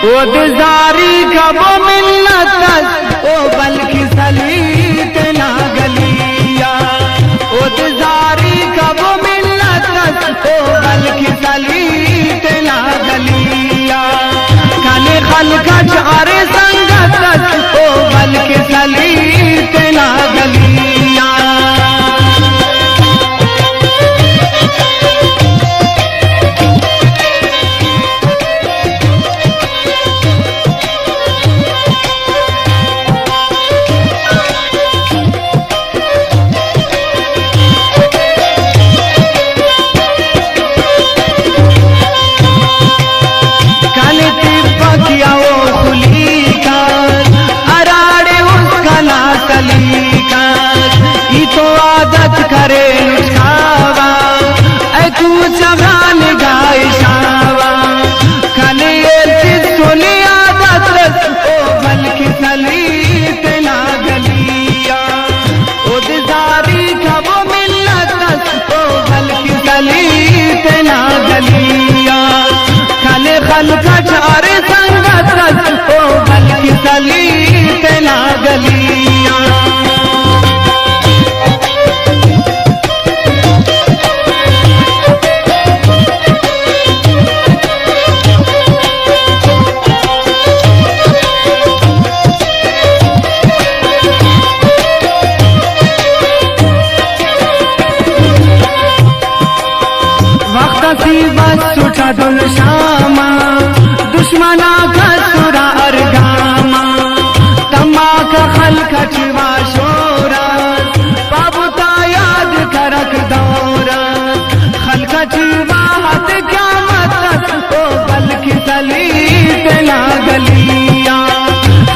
ओदजारी कबो मिल्लत ओ बल्कि सलीत ना गलिया। ओदजारी कबो मिल्लत ओ बल्कि सलीत ना गलिया। खाली खलकत अरे संगत ओ बल्कि सलीत ना गलिया। करे नुस्खावा ऐ तू जगान गायशावा। खाली सुनी आदत ओ बल्कि सलीत ना गलिया। ओदजारी कबो मिल्लत ओ बल्कि सलीत ना गलिया। खाली खलकत अरे संगत ओ बल्कि सलीत ना गलिया। बस उठा दुल शामा दुश्मना का सुरा अरगामा। तम्मा का खलकत वा शोरा बाबूता याद करक दौरा। खलकत वाहत क्या मत ओ बल्कि सलीत ना गलिया।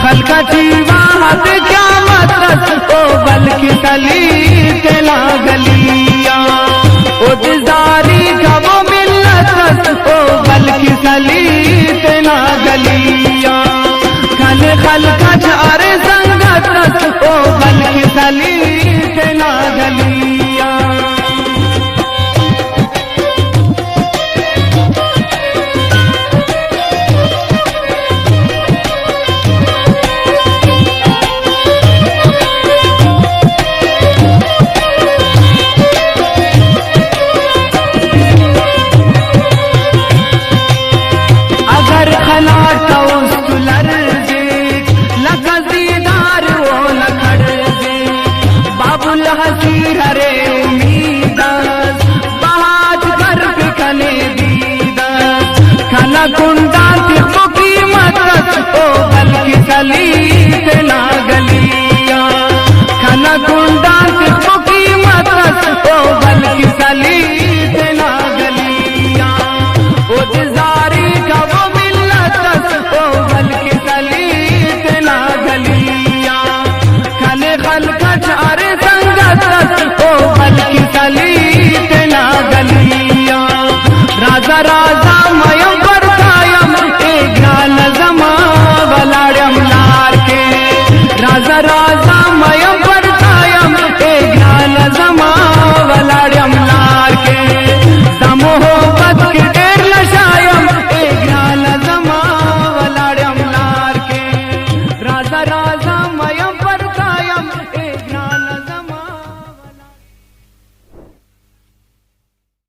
खलकत वाहत क्या मत ओ बल्कि सलीत ना गलिया। ओदजारी कबो ओ बल्कि सलीत ना गलिया। खाली खलकत अरे संगत ओ बल्कि सलीत ना गलिया। हसीर हरे उम्मीदास बात कर कने दीदास। खाना कुंड